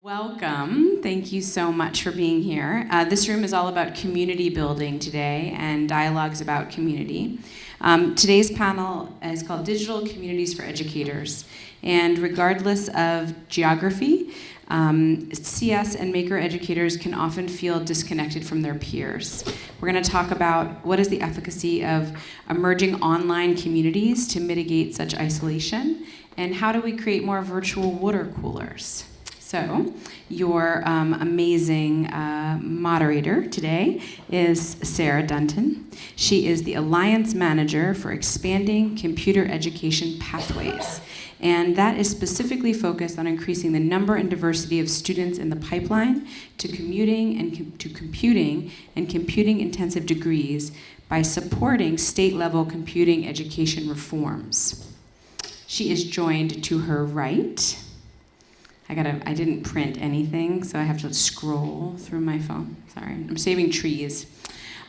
Welcome. Thank you so much for being here. This room is all about community building today and dialogues about community. Today's panel is called Digital Communities for Educators. And regardless of geography, CS and maker educators can often feel disconnected from their peers. We're going to talk about what is the efficacy of emerging online communities to mitigate such isolation, and how do we create more virtual water coolers. So, your amazing moderator today is Sarah Dunton. She is the Alliance Manager for Expanding Computer Education Pathways. And that is specifically focused on increasing the number and diversity of students in the pipeline to commuting and to computing and computing-intensive degrees by supporting state-level computing education reforms. She is joined to her right. I didn't print anything, so I have to scroll through my phone. Sorry, I'm saving trees.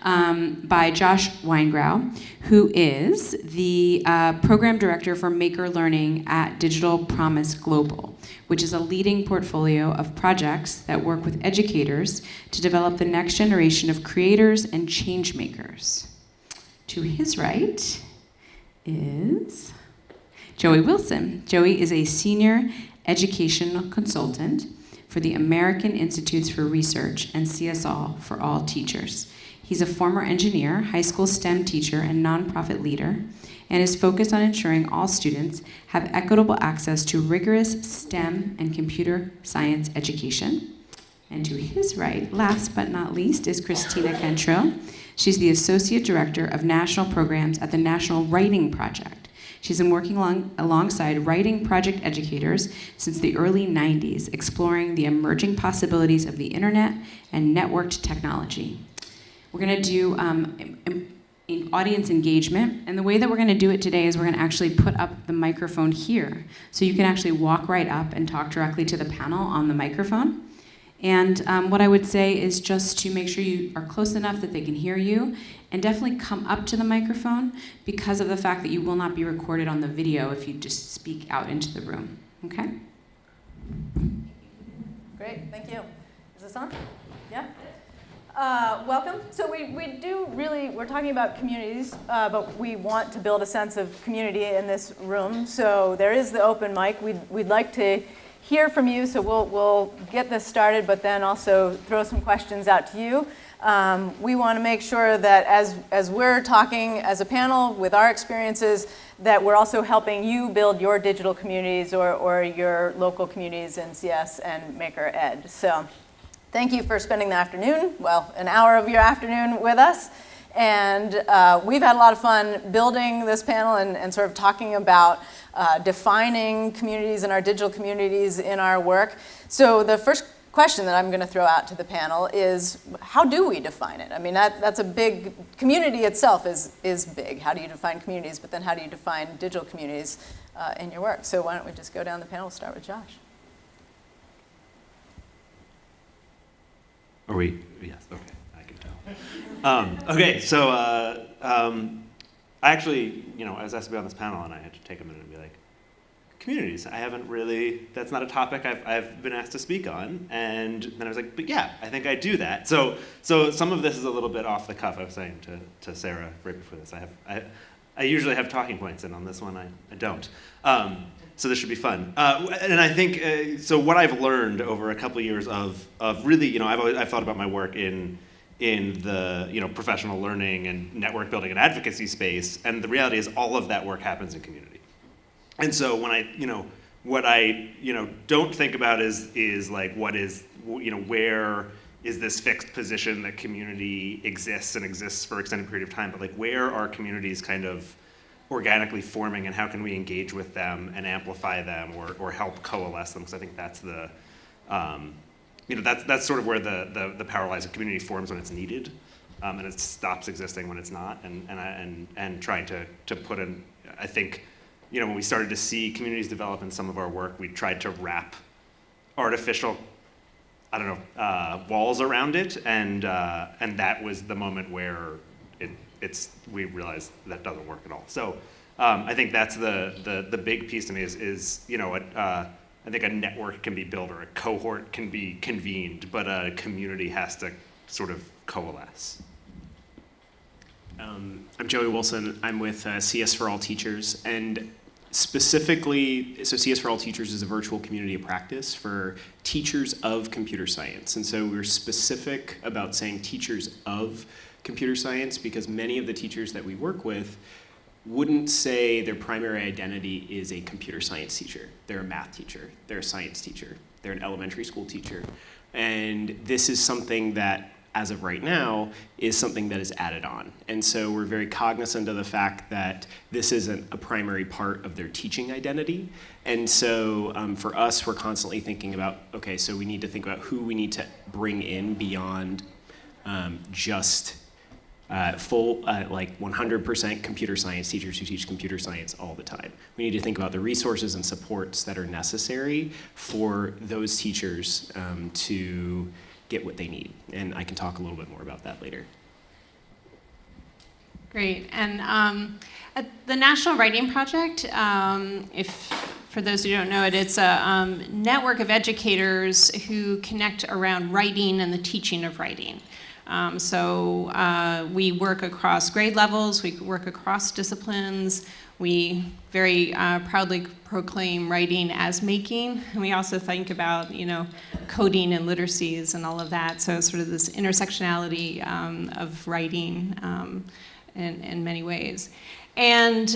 By Josh Weisgrau, who is the Program Director for Maker Learning at Digital Promise Global, which is a leading portfolio of projects that work with educators to develop the next generation of creators and change makers. To his right is Joey Wilson. Joey is a senior educational consultant for the American Institutes for Research and CSL for All Teachers. He's a former engineer, high school STEM teacher, and nonprofit leader, and is focused on ensuring all students have equitable access to rigorous STEM and computer science education. And to his right, last but not least, is Christina Cantrill. She's the Associate Director of National Programs at the National Writing Project. She's been working alongside writing project educators since the early 90s, exploring the emerging possibilities of the internet and networked technology. We're going to do audience engagement, and the way that we're going to do it today is we're going to actually put up the microphone here, so you can actually walk right up and talk directly to the panel on the microphone. And what I would say is just to make sure you are close enough that they can hear you, and definitely come up to the microphone because of the fact that you will not be recorded on the video if you just speak out into the room, okay? Great, thank you. Is this on? Yeah? Welcome. So we're talking about communities, but we want to build a sense of community in this room. So there is the open mic. We'd like to hear from you, so we'll get this started, but then also throw some questions out to you. We want to make sure that as we're talking as a panel with our experiences, that we're also helping you build your digital communities or your local communities in CS and Maker Ed. So thank you for spending the afternoon, well, an hour of your afternoon with us. And we've had a lot of fun building this panel and sort of talking about defining communities and our digital communities in our work. So the first question that I'm going to throw out to the panel is, how do we define it? I mean, that's a big, community itself is big. How do you define communities? But then how do you define digital communities in your work? So why don't we just go down the panel, start with Josh. Are we? Yes, okay, I can tell. Okay, so I actually, I was asked to be on this panel and I had to take a minute and be like, communities, that's not a topic I've been asked to speak on. And then I was like, but yeah, I think I do that. So some of this is a little bit off the cuff. I was saying to Sarah right before this, I usually have talking points, and on this one I don't. So this should be fun. And I think, so what I've learned over a couple of years of really, I've thought about my work in the professional learning and network building and advocacy space, and the reality is all of that work happens in community. And so when what I don't think about is like where is this fixed position that community exists and exists for an extended period of time, but like where are communities kind of organically forming, and how can we engage with them and amplify them or help coalesce them? Because I think that's the that's sort of where the power lies. A community forms when it's needed, and it stops existing when it's not. And trying to put in, I think, when we started to see communities develop in some of our work, we tried to wrap artificial, walls around it, and that was the moment where we realized that doesn't work at all. So I think that's the big piece to me is I think a network can be built or a cohort can be convened, but a community has to sort of coalesce. I'm Joey Wilson. I'm with CS for All Teachers, and specifically, so CS for All Teachers is a virtual community of practice for teachers of computer science. And so we're specific about saying teachers of computer science because many of the teachers that we work with wouldn't say their primary identity is a computer science teacher. They're a math teacher, they're a science teacher, they're an elementary school teacher. And this is something that, as of right now, is something that is added on. And so we're very cognizant of the fact that this isn't a primary part of their teaching identity. And so for us, we're constantly thinking about, okay, so we need to think about who we need to bring in beyond just full, like 100% computer science teachers who teach computer science all the time. We need to think about the resources and supports that are necessary for those teachers to get what they need. And I can talk a little bit more about that later. Great. And at the National Writing Project, for those who don't know it, it's a network of educators who connect around writing and the teaching of writing. So we work across grade levels, we work across disciplines, we very proudly proclaim writing as making, and we also think about, coding and literacies and all of that, so sort of this intersectionality of writing in many ways. And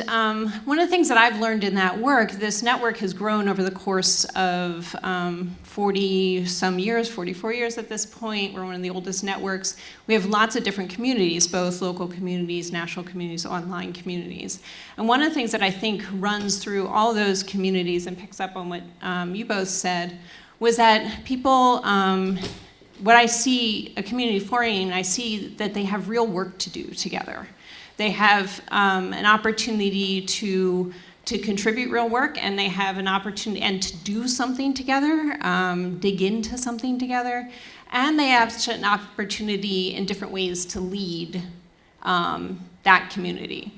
one of the things that I've learned in that work, this network has grown over the course of 40-some years, 44 years at this point. We're one of the oldest networks. We have lots of different communities, both local communities, national communities, online communities. And one of the things that I think runs through all those communities and picks up on what you both said was that people, what I see a community forming, I see that they have real work to do together. They have an opportunity to contribute real work, and they have an opportunity and to do something together, dig into something together, and they have an opportunity in different ways to lead that community.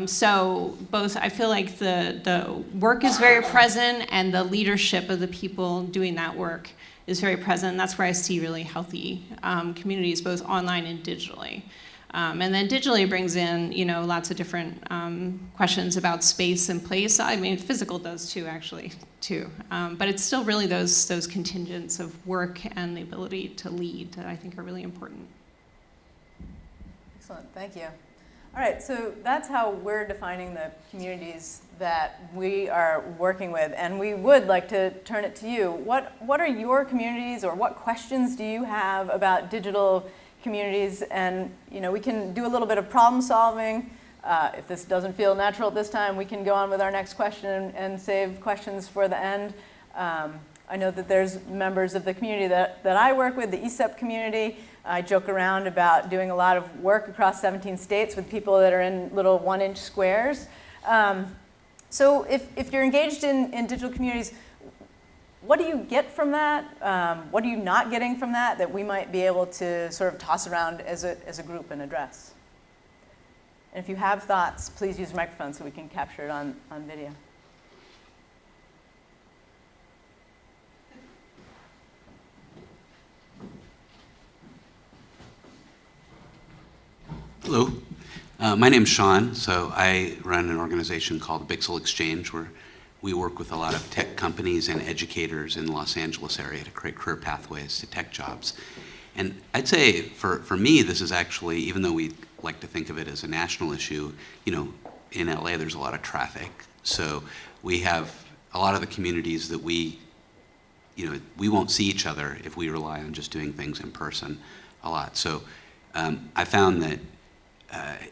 So both, I feel like the work is very present, and the leadership of the people doing that work is very present. And that's where I see really healthy communities, both online and digitally. And then digitally brings in, lots of different questions about space and place. I mean, physical does too, actually, too. But it's still really those contingents of work and the ability to lead that I think are really important. Excellent, thank you. All right, so that's how we're defining the communities that we are working with, and we would like to turn it to you. What are your communities, or what questions do you have about digital communities? And we can do a little bit of problem solving. If this doesn't feel natural at this time, we can go on with our next question and save questions for the end. I know that there's members of the community that I work with, the ECEP community. I joke around about doing a lot of work across 17 states with people that are in little 1-inch squares. So if you're engaged in digital communities, what do you get from that? What are you not getting from that we might be able to sort of toss around as a group and address? And if you have thoughts, please use the microphone so we can capture it on video. Hello, my name's Sean. So I run an organization called Bixel Exchange, where we work with a lot of tech companies and educators in the Los Angeles area to create career pathways to tech jobs. And I'd say for me, this is actually, even though we like to think of it as a national issue, in LA there's a lot of traffic. So we have a lot of the communities that we won't see each other if we rely on just doing things in person a lot. So I found that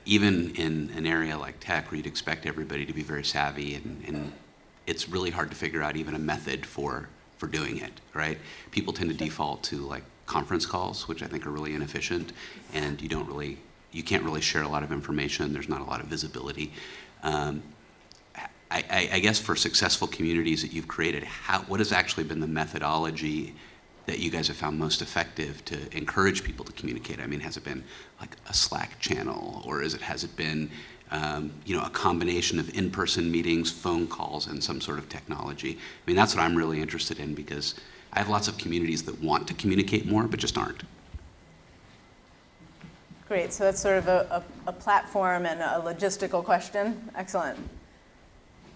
even in an area like tech where you'd expect everybody to be very savvy, and it's really hard to figure out even a method for doing it, right? People tend to default to like conference calls, which I think are really inefficient, and you can't really share a lot of information. There's not a lot of visibility. I guess for successful communities that you've created, what has actually been the methodology that you guys have found most effective to encourage people to communicate? I mean, has it been like a Slack channel, or has it been a combination of in-person meetings, phone calls, and some sort of technology. I mean, that's what I'm really interested in, because I have lots of communities that want to communicate more, but just aren't. Great, so that's sort of a platform and a logistical question. Excellent.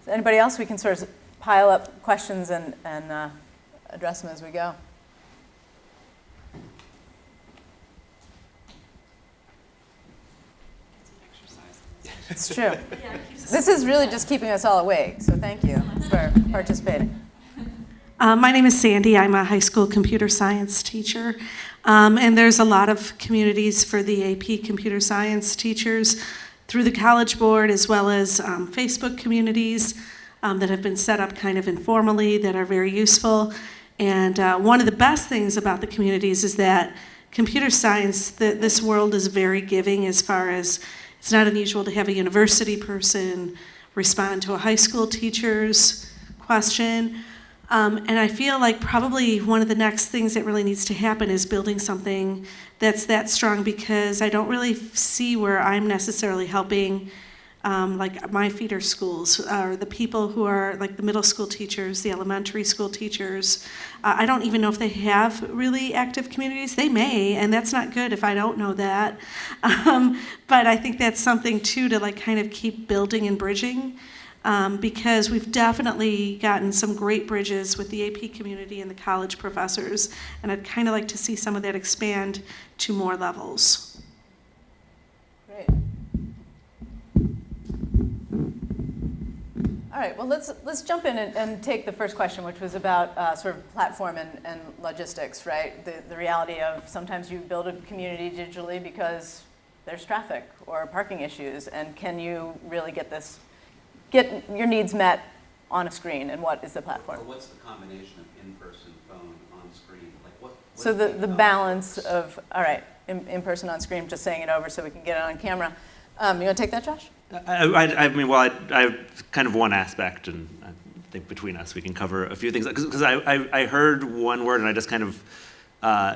Anybody else? We can sort of pile up questions and address them as we go. It's true. This is really just keeping us all awake, so thank you for participating. My name is Sandy. I'm a high school computer science teacher. And there's a lot of communities for the AP computer science teachers through the College Board, as well as Facebook communities that have been set up kind of informally that are very useful. And one of the best things about the communities is that computer science, this world is very giving, as far as it's not unusual to have a university person respond to a high school teacher's question. And I feel like probably one of the next things that really needs to happen is building something that's that strong, because I don't really see where I'm necessarily helping like my feeder schools, or the people who are like the middle school teachers, the elementary school teachers. I don't even know if they have really active communities. They may, and that's not good if I don't know that. But I think that's something too to like kind of keep building and bridging. Because we've definitely gotten some great bridges with the AP community and the college professors, and I'd kind of like to see some of that expand to more levels. Great. All right, well, let's jump in and take the first question, which was about sort of platform and logistics, right? The reality of sometimes you build a community digitally because there's traffic or parking issues, and can you really get your needs met on a screen, and what is the platform? Or what's the combination of in-person, phone, on screen? Like so the balance of, all right, in-person, on screen, just saying it over so we can get it on camera. You want to take that, Josh? I mean, well, I have kind of one aspect, and I think between us we can cover a few things. Because I heard one word, and I just kind of,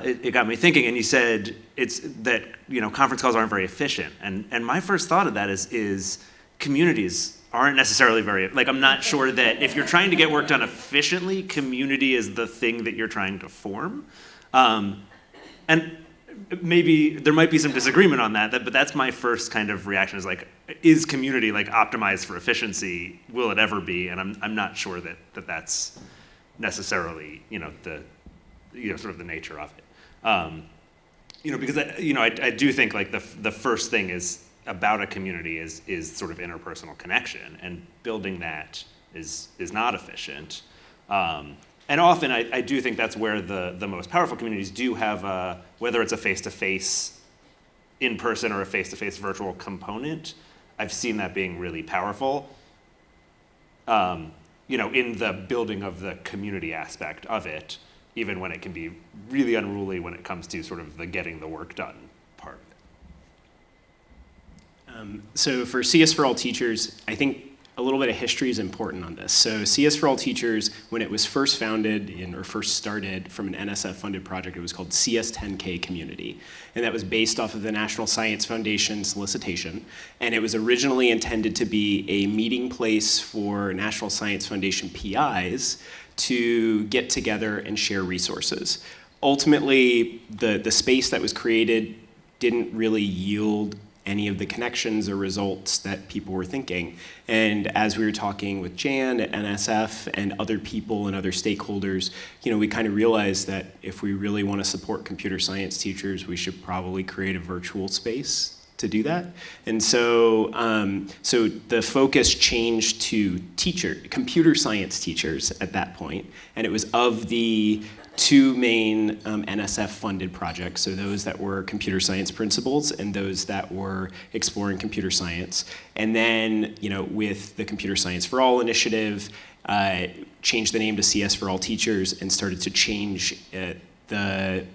it got me thinking, and you said it's that, conference calls aren't very efficient. And my first thought of that is communities aren't necessarily very, like, I'm not sure that if you're trying to get work done efficiently, community is the thing that you're trying to form. And maybe there might be some disagreement on that, but that's my first kind of reaction, is like, is community like optimized for efficiency? Will it ever be? And I'm not sure that that's necessarily, the sort of the nature of it. Because I do think like the first thing is about a community is sort of interpersonal connection, and building that is not efficient. And often I do think that's where the most powerful communities do have whether it's a face-to-face in-person or a face-to-face virtual component. I've seen that being really powerful, in the building of the community aspect of it, even when it can be really unruly when it comes to sort of the getting the work done part of it. So for CS for All Teachers, I think a little bit of history is important on this. So CS for All Teachers, when it was first founded or first started from an NSF-funded project, it was called CS10K Community. And that was based off of the National Science Foundation solicitation. And it was originally intended to be a meeting place for National Science Foundation PIs to get together and share resources. Ultimately, the space that was created didn't really yield any of the connections or results that people were thinking. And as we were talking with Jan at NSF and other people and other stakeholders, we kind of realized that if we really want to support computer science teachers, we should probably create a virtual space to do that. And so the focus changed to computer science teachers at that point, and it was of the two main NSF-funded projects, so those that were computer science principles and those that were exploring computer science. And then, with the Computer Science for All initiative, changed the name to CS for All Teachers and started to change the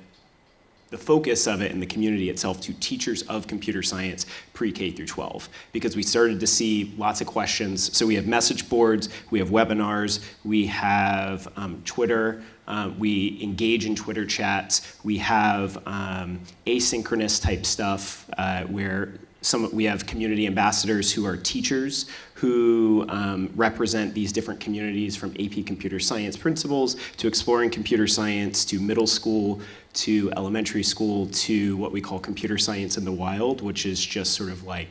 focus of it and the community itself to teachers of computer science pre-K through 12, because we started to see lots of questions. So we have message boards, we have webinars, we have Twitter, we engage in Twitter chats, we have asynchronous type stuff where we have community ambassadors who are teachers who represent these different communities, from AP Computer Science principals to Exploring Computer Science to middle school to elementary school to what we call Computer Science in the Wild, which is just sort of like,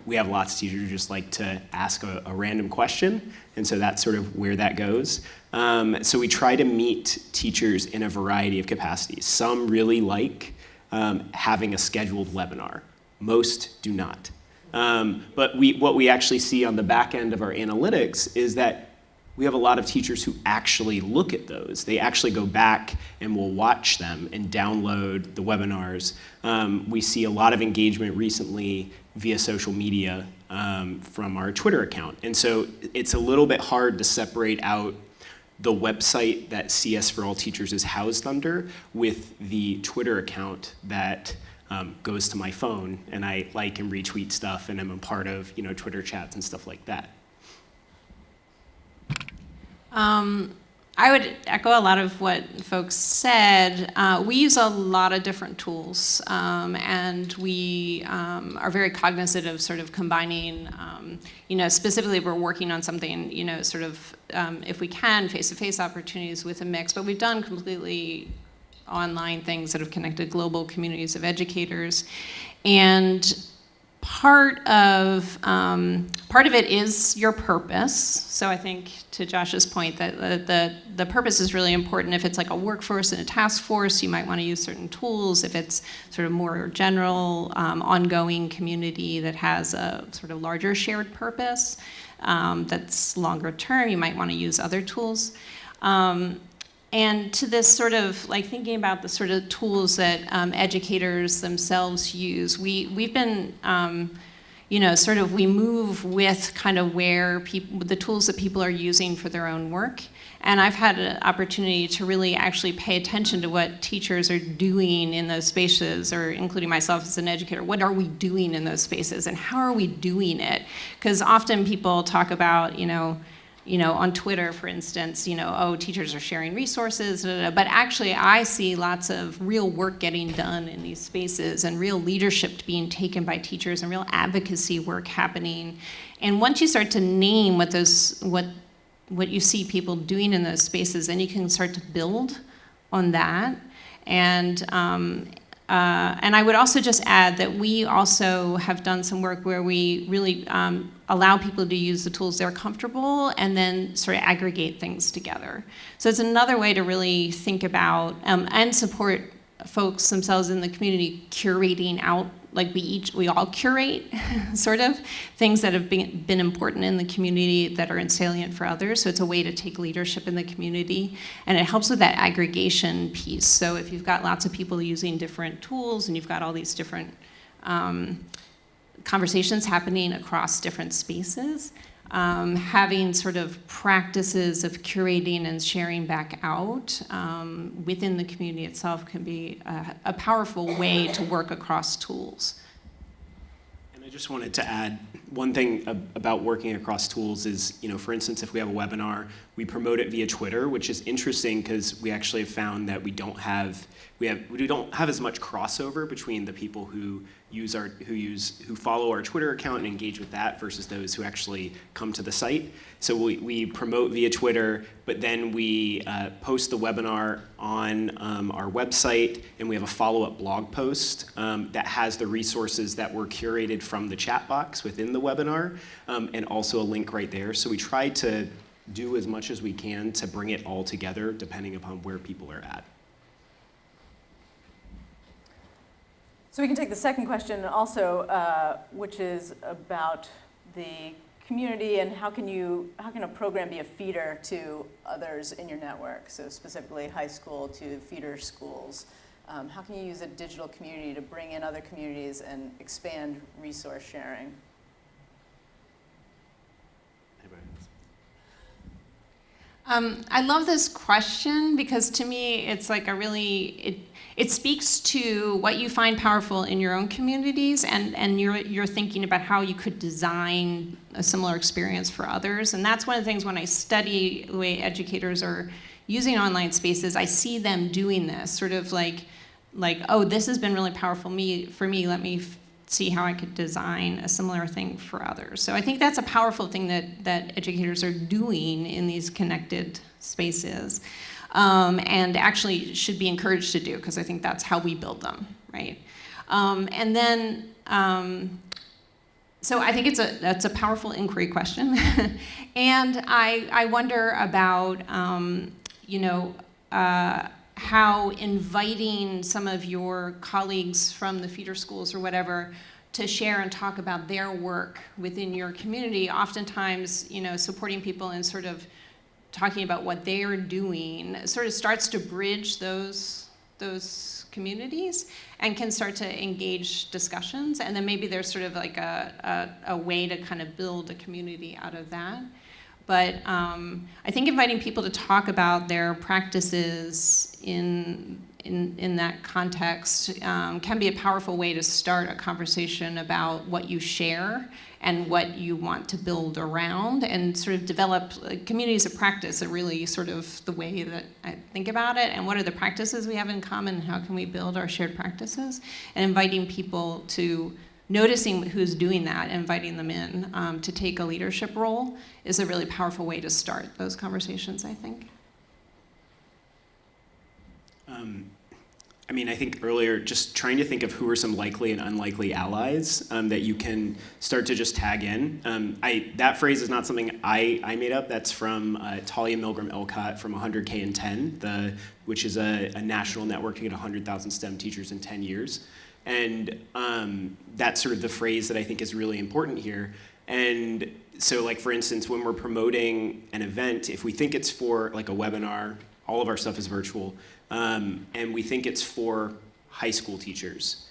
we have lots of teachers who just like to ask a random question, and so that's sort of where that goes. So we try to meet teachers in a variety of capacities. Some really like having a scheduled webinar. Most do not. But what we actually see on the back end of our analytics is that we have a lot of teachers who actually look at those. They actually go back and will watch them and download the webinars. We see a lot of engagement recently via social media from our Twitter account. And so it's a little bit hard to separate out the website that CS for All Teachers is housed under with the Twitter account that goes to my phone, and I like and retweet stuff, and I'm a part of Twitter chats and stuff like that. I would echo a lot of what folks said. We use a lot of different tools, and we are very cognizant of sort of combining, specifically if we're working on something, sort of, if we can, face-to-face opportunities with a mix, but we've done completely online things that have connected global communities of educators. And part of it is your purpose. So I think, to Josh's point, that the purpose is really important. If it's like a workforce and a task force, you might want to use certain tools. If it's sort of more general, ongoing community that has a sort of larger shared purpose that's longer term, you might want to use other tools. And to this sort of, like, thinking about the sort of tools that educators themselves use, we've been, sort of, we move with kind of where the tools that people are using for their own work. And I've had an opportunity to really actually pay attention to what teachers are doing in those spaces, or including myself as an educator. What are we doing in those spaces, and how are we doing it? Because often people talk about, on Twitter, for instance, teachers are sharing resources, but actually I see lots of real work getting done in these spaces, and real leadership being taken by teachers, and real advocacy work happening. And once you start to name what you see people doing in those spaces, then you can start to build on that. And I would also just add that we also have done some work where we really allow people to use the tools they're comfortable, and then sort of aggregate things together. So it's another way to really think about and support folks themselves in the community curating out, like we all curate sort of things that have been important in the community that are salient for others. So it's a way to take leadership in the community, and it helps with that aggregation piece. So if you've got lots of people using different tools, and you've got all these different conversations happening across different spaces, having sort of practices of curating and sharing back out within the community itself can be a powerful way to work across tools. And I just wanted to add one thing about working across tools is, for instance, if we have a webinar, we promote it via Twitter, which is interesting because we actually have found that we don't have as much crossover between the people who follow our Twitter account and engage with that versus those who actually come to the site. So we promote via Twitter, but then we post the webinar on our website, and we have a follow-up blog post that has the resources that were curated from the chat box within the webinar, and also a link right there. So we try to do as much as we can to bring it all together depending upon where people are at. So we can take the second question also, which is about the community, and how can a program be a feeder to others in your network? So specifically high school to feeder schools. How can you use a digital community to bring in other communities and expand resource sharing? I love this question because to me it's like it speaks to what you find powerful in your own communities, and you're thinking about how you could design a similar experience for others. And that's one of the things when I study the way educators are using online spaces, I see them doing this sort of like oh, this has been really powerful for me, let me see how I could design a similar thing for others. So I think that's a powerful thing that educators are doing in these connected spaces, and actually should be encouraged to do, because I think that's how we build them, right? And then, so I think that's a powerful inquiry question. And I wonder about, how inviting some of your colleagues from the feeder schools or whatever to share and talk about their work within your community, oftentimes, supporting people and sort of talking about what they are doing sort of starts to bridge those communities and can start to engage discussions. And then maybe there's sort of like a way to kind of build a community out of that. But I think inviting people to talk about their practices in that context can be a powerful way to start a conversation about what you share and what you want to build around, and sort of develop communities of practice are really sort of the way that I think about it. And what are the practices we have in common, and how can we build our shared practices? And inviting people to noticing who's doing that, inviting them in to take a leadership role is a really powerful way to start those conversations, I think. I think earlier, just trying to think of who are some likely and unlikely allies that you can start to just tag in. That phrase is not something I made up. That's from Talia Milgram Elcott from 100K in 10, which is a national network to get 100,000 STEM teachers in 10 years. And that's sort of the phrase that I think is really important here. And so, like, for instance, when we're promoting an event, if we think it's for like a webinar, all of our stuff is virtual, and we think it's for high school teachers,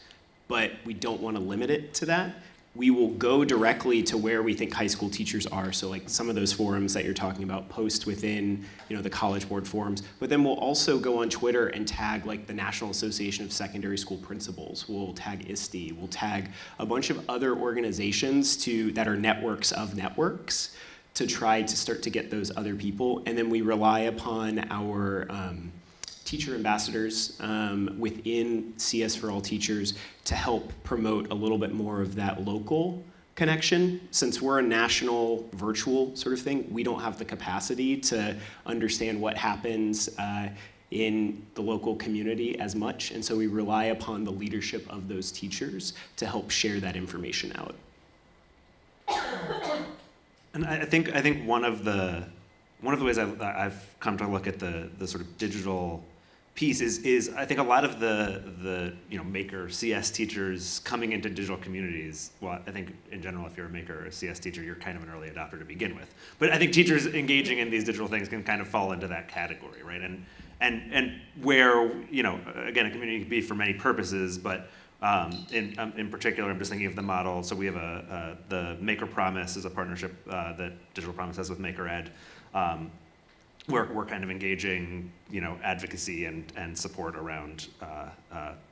but we don't want to limit it to that, we will go directly to where we think high school teachers are. So like some of those forums that you're talking about, post within the College Board forums, but then we'll also go on Twitter and tag like the National Association of Secondary School Principals. We'll tag ISTE. We'll tag a bunch of other organizations that are networks of networks to try to start to get those other people. And then we rely upon our teacher ambassadors within CS for All Teachers to help promote a little bit more of that local connection. Since we're a national virtual sort of thing, we don't have the capacity to understand what happens in the local community as much, and so we rely upon the leadership of those teachers to help share that information out. And I think one of the ways I've come to look at the sort of digital piece is I think a lot of the maker CS teachers coming into digital communities. Well, I think in general, if you're a maker or a CS teacher, you're kind of an early adopter to begin with. But I think teachers engaging in these digital things can kind of fall into that category, right? And where again, a community can be for many purposes, but in particular, I'm just thinking of the model. So we have the Maker Promise is a partnership that Digital Promise has with Maker Ed. We're kind of engaging, advocacy and support around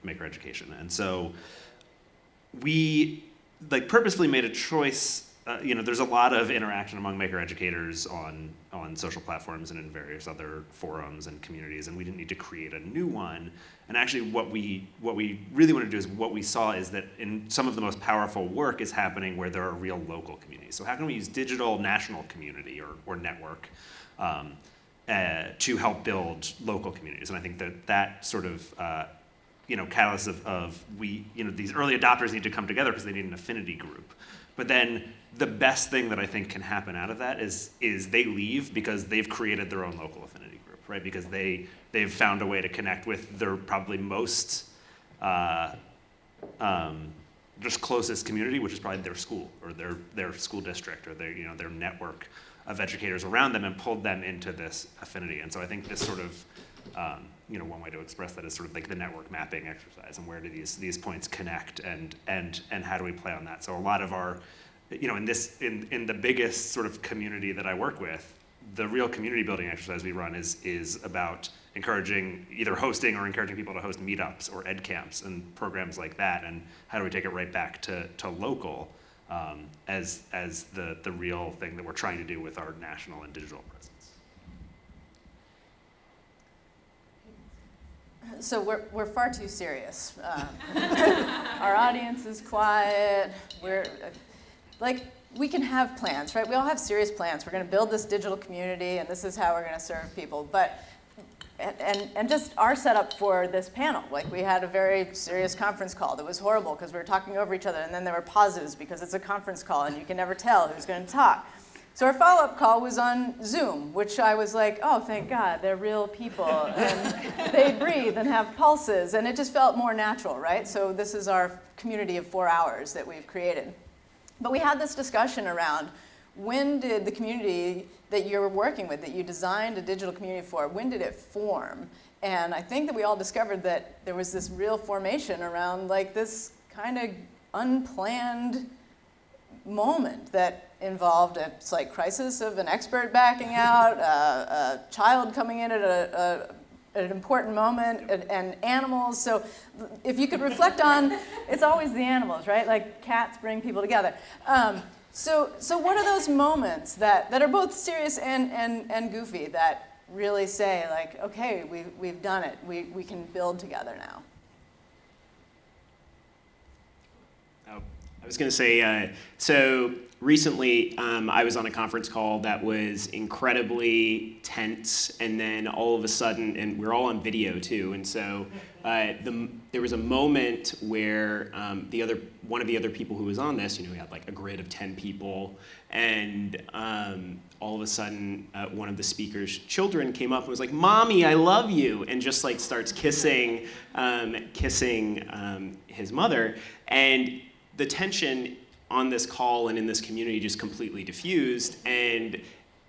maker education. And so we purposefully made a choice. There's a lot of interaction among maker educators on social platforms and in various other forums and communities, and we didn't need to create a new one. And actually what we really want to do is what we saw is that in some of the most powerful work is happening where there are real local communities. So how can we use digital national community or network to help build local communities? And I think that sort of catalyst of these early adopters need to come together because they need an affinity group. But then the best thing that I think can happen out of that is they leave because they've created their own local affinity group, right? Because they've found a way to connect with their probably most just closest community, which is probably their school or their school district or their network of educators around them, and pulled them into this affinity. And so I think this sort of one way to express that is sort of like the network mapping exercise, and where do these points connect, and how do we play on that? So a lot of our, in the biggest sort of community that I work with, the real community building exercise we run is about encouraging, either hosting or encouraging people to host meetups or ed camps and programs like that, and how do we take it right back to local as the real thing that we're trying to do with our national and digital presence. So we're far too serious. Our audience is quiet. We can have plans, right? We all have serious plans. We're going to build this digital community, and this is how we're going to serve people. But and just our setup for this panel, like we had a very serious conference call that was horrible because we were talking over each other, and then there were pauses because it's a conference call and you can never tell who's going to talk. So our follow-up call was on Zoom, which I was like, oh, thank God, they're real people, and they breathe and have pulses, and it just felt more natural, right? So this is our community of 4 hours that we've created. But we had this discussion around, when did the community that you're working with, that you designed a digital community for, when did it form? And I think that we all discovered that there was this real formation around like this kind of unplanned moment that involved a slight crisis of an expert backing out, a child coming in at an important moment, and animals. So if you could reflect on, it's always the animals, right? Like cats bring people together. So what are those moments that are both serious and goofy that really say like, okay, we've done it. We can build together now. I was going to say, so recently I was on a conference call that was incredibly tense, and then all of a sudden, and we're all on video too, and so there was a moment where one of the other people who was on this, we had like a grid of 10 people, and all of a sudden one of the speaker's children came up and was like, "Mommy, I love you," and just like starts kissing his mother, and the tension on this call and in this community just completely diffused, and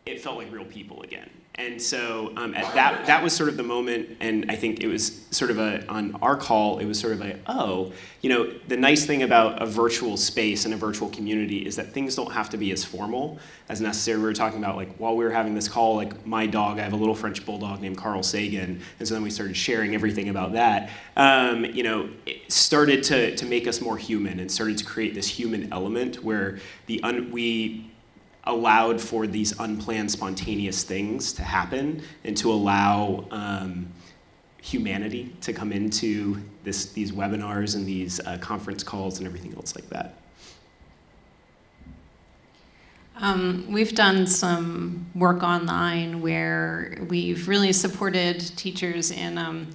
it felt like real people again. And so that was sort of the moment, and I think it was sort of on our call, it was sort of the nice thing about a virtual space and a virtual community is that things don't have to be as formal as necessary. We were talking about, like, while we were having this call, like my dog, I have a little French bulldog named Carl Sagan, and so then we started sharing everything about that. It started to make us more human and started to create this human element where we allowed for these unplanned, spontaneous things to happen and to allow humanity to come into these webinars and these conference calls and everything else like that. We've done some work online where we've really supported teachers in,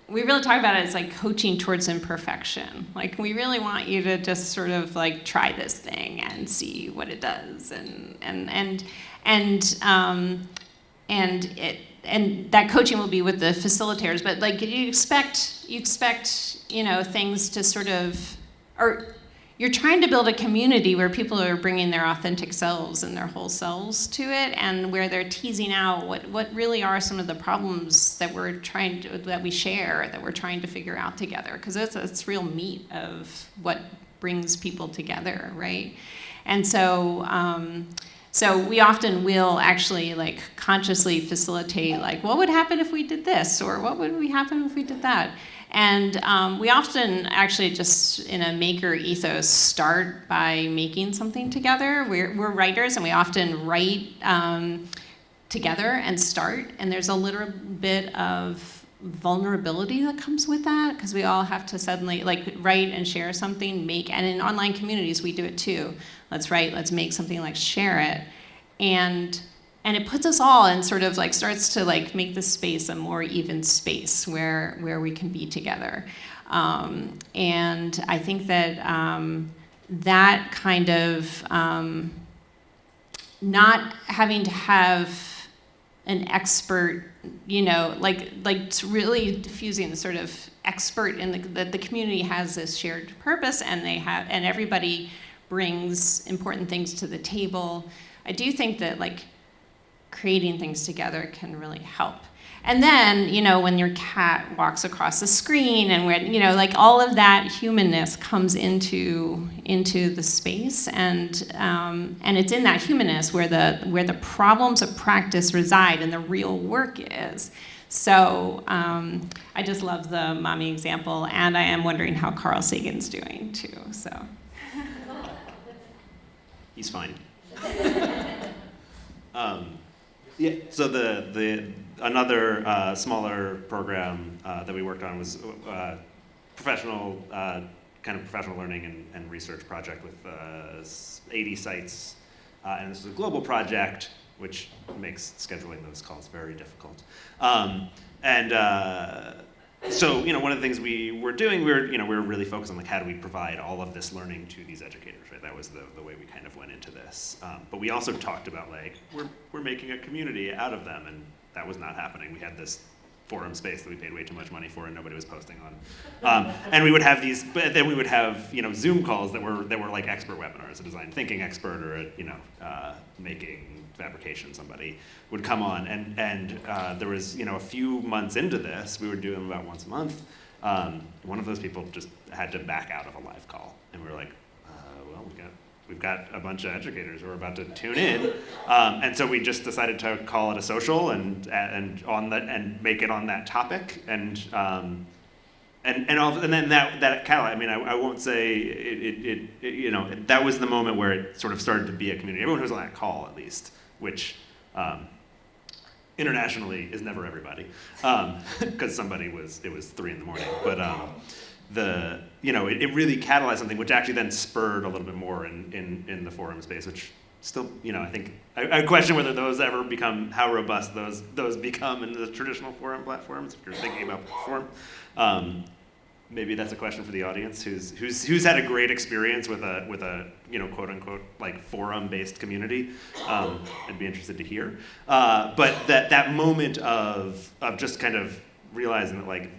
we really talk about it as like coaching towards imperfection. Like, we really want you to just sort of like try this thing and see what it does, and that coaching will be with the facilitators. But like you expect things to sort of, or you're trying to build a community where people are bringing their authentic selves and their whole selves to it, and where they're teasing out what really are some of the problems that we share, that we're trying to figure out together, because it's real meat of what brings people together, right? And so we often will actually like consciously facilitate, like, what would happen if we did this, or what would happen if we did that? And we often actually just, in a maker ethos, start by making something together. We're writers, and we often write together and start. And there's a little bit of vulnerability that comes with that, because we all have to suddenly like write and share something, and in online communities we do it too. Let's write, let's make something, like share it. And it puts us all in sort of like, starts to like make this space a more even space where we can be together. And I think that that kind of not having to have an expert, like really diffusing the sort of expert in that the community has this shared purpose, and everybody brings important things to the table. I do think that like creating things together can really help. And then, when your cat walks across the screen, and where, like all of that humanness comes into the space, and it's in that humanness where the problems of practice reside and the real work is. So I just love the mommy example, and I am wondering how Carl Sagan's doing too. So he's fine. Yeah, so another smaller program that we worked on was professional learning and research project with 80 sites, and this is a global project, which makes scheduling those calls very difficult. So, one of the things we were doing, we were really focused on like how do we provide all of this learning to these educators, right? That was the way we kind of went into this. But we also talked about like we're making a community out of them, and that was not happening. We had this forum space that we paid way too much money for and nobody was posting on. And we would have these, but then we would have Zoom calls that were like expert webinars, a design thinking expert or a making fabrication somebody would come on, and there was a few months into this, we were doing them about once a month. One of those people just had to back out of a live call, and we were like, well, we've got a bunch of educators who are about to tune in, and so we just decided to call it a social and make it on that topic, and then that kind of, I won't say it that was the moment where it sort of started to be a community. Everyone who was on that call, at least, which internationally is never everybody, because it was 3 in the morning, but it really catalyzed something which actually then spurred a little bit more in the forum space, which still, I think, I question whether those ever become, how robust those become in the traditional forum platforms, if you're thinking about forum. Maybe that's a question for the audience who's had a great experience with a quote unquote like forum based community. I'd be interested to hear. But that moment of just kind of realizing that like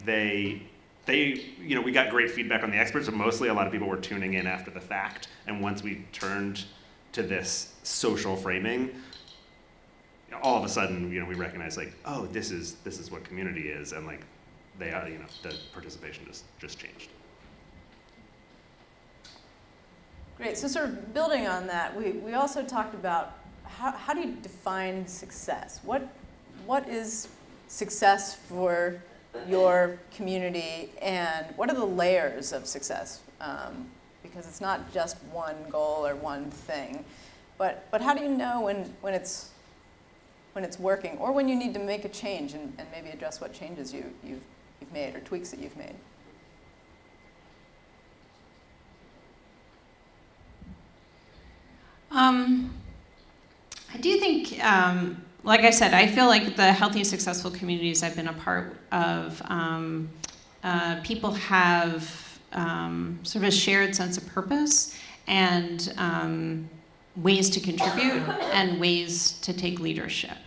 we got great feedback on the experts, but mostly a lot of people were tuning in after the fact. And once we turned to this social framing, all of a sudden we recognize like, oh, this is what community is, and like they are, the participation just changed. Great, so sort of building on that, we also talked about how do you define success? What is success for your community, and what are the layers of success? Because it's not just one goal or one thing, but how do you know when it's working, or when you need to make a change and maybe address what changes you've made or tweaks that you've made? I do think, like I said, I feel like the healthy and successful communities I've been a part of, people have sort of a shared sense of purpose and ways to contribute and ways to take leadership.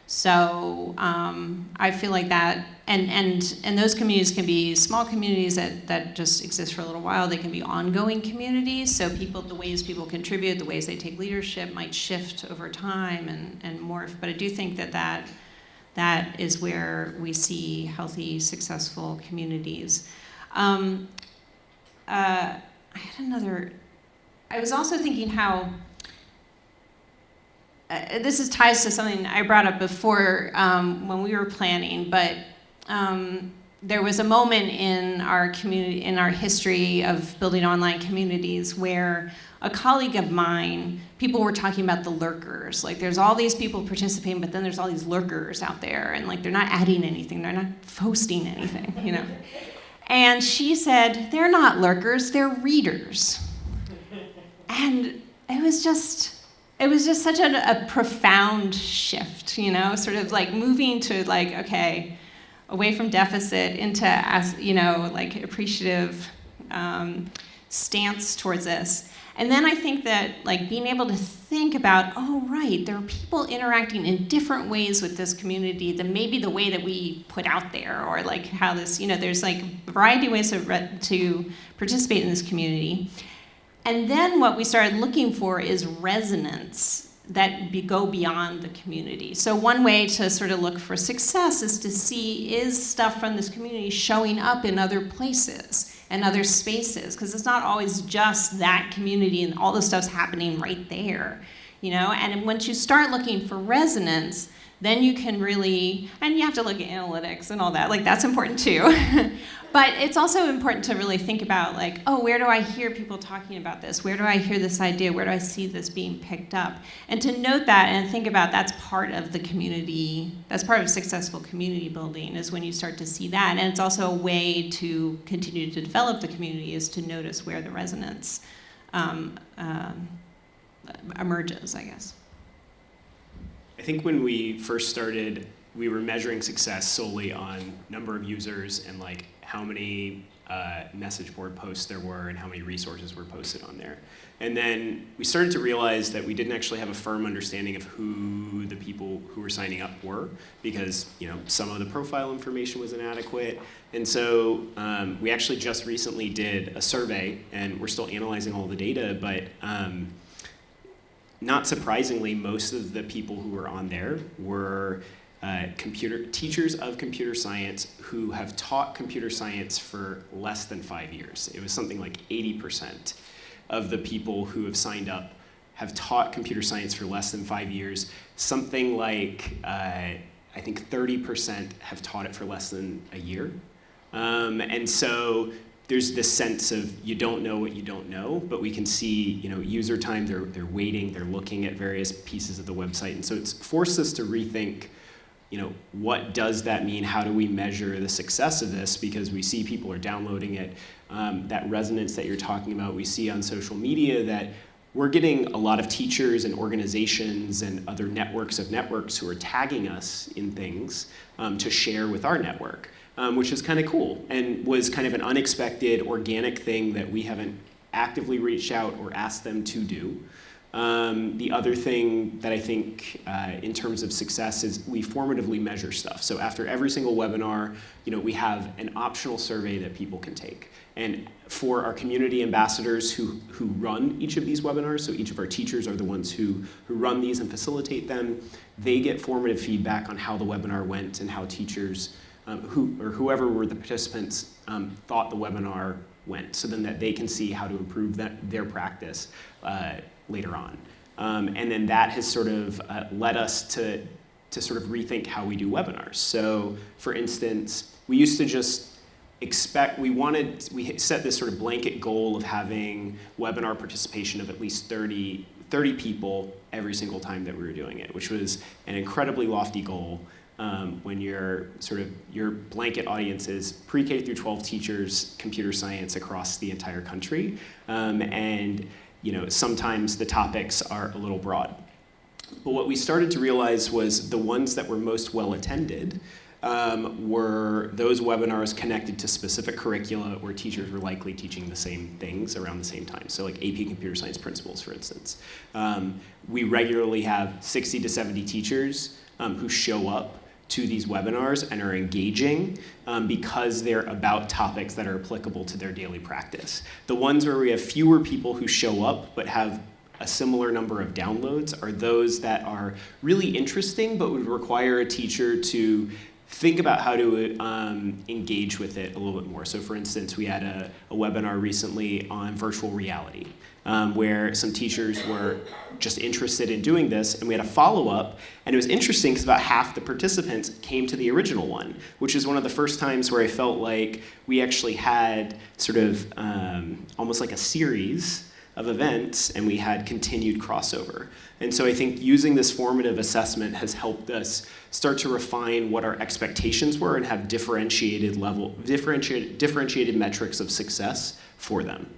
So I feel like that, and those communities can be small communities that just exist for a little while. They can be ongoing communities. So the ways people contribute, the ways they take leadership might shift over time and morph. But I do think that is where we see healthy, successful communities. I was also thinking how. This ties to something I brought up before when we were planning, but there was a moment in our community, in our history of building online communities, where a colleague of mine, people were talking about the lurkers. Like, there's all these people participating, but then there's all these lurkers out there, and like they're not adding anything, they're not posting anything, And she said, they're not lurkers, they're readers. And it was just such a profound shift, sort of like moving to like, okay, away from deficit into, like appreciative stance towards this. And then I think that like being able to think about, oh, right, there are people interacting in different ways with this community than maybe the way that we put out there, or like how this, there's like a variety of ways to participate in this community. And then what we started looking for is resonance that go beyond the community. So one way to sort of look for success is to see, is stuff from this community showing up in other places and other spaces? Because it's not always just that community and all the stuff's happening right there, And once you start looking for resonance, then you can really, and you have to look at analytics and all that, like that's important too. But it's also important to really think about like, oh, where do I hear people talking about this? Where do I hear this idea? Where do I see this being picked up? And to note that and think about that's part of the community, that's part of successful community building is when you start to see that. And it's also a way to continue to develop the community is to notice where the resonance emerges, I guess. I think when we first started, we were measuring success solely on number of users and like how many message board posts there were and how many resources were posted on there. And then we started to realize that we didn't actually have a firm understanding of who the people who were signing up were because some of the profile information was inadequate. And so we actually just recently did a survey and we're still analyzing all the data, but not surprisingly, most of the people who were on there were teachers of computer science who have taught computer science for less than 5 years. It was something like 80% of the people who have signed up have taught computer science for less than 5 years. Something like, I think 30% have taught it for less than a year. And so there's this sense of you don't know what you don't know, but we can see, user time, they're waiting, they're looking at various pieces of the website. And so it's forced us to rethink, what does that mean? How do we measure the success of this? Because we see people are downloading it. That resonance that you're talking about, we see on social media that we're getting a lot of teachers and organizations and other networks of networks who are tagging us in things to share with our network. Which is kind of cool and was kind of an unexpected organic thing that we haven't actively reached out or asked them to do. The other thing that I think in terms of success is we formatively measure stuff. So after every single webinar, we have an optional survey that people can take. And for our community ambassadors who run each of these webinars, so each of our teachers are the ones who run these and facilitate them, they get formative feedback on how the webinar went and how teachers whoever were the participants thought the webinar went, so then that they can see how to improve their practice later on. And then that has sort of led us to sort of rethink how we do webinars. So for instance, we used to just we set this sort of blanket goal of having webinar participation of at least 30 people every single time that we were doing it, which was an incredibly lofty goal. When your blanket audience is pre-K through 12 teachers, computer science across the entire country, and sometimes the topics are a little broad. But what we started to realize was the ones that were most well attended were those webinars connected to specific curricula where teachers were likely teaching the same things around the same time. So like AP Computer Science Principles, for instance. We regularly have 60 to 70 teachers who show up to these webinars and are engaging because they're about topics that are applicable to their daily practice. The ones where we have fewer people who show up but have a similar number of downloads are those that are really interesting but would require a teacher to think about how to engage with it a little bit more. So for instance, we had a webinar recently on virtual reality where some teachers were just interested in doing this, and we had a follow-up, and it was interesting because about half the participants came to the original one, which is one of the first times where I felt like we actually had sort of almost like a series of events, and we had continued crossover. And so I think using this formative assessment has helped us start to refine what our expectations were and have differentiated metrics of success for them.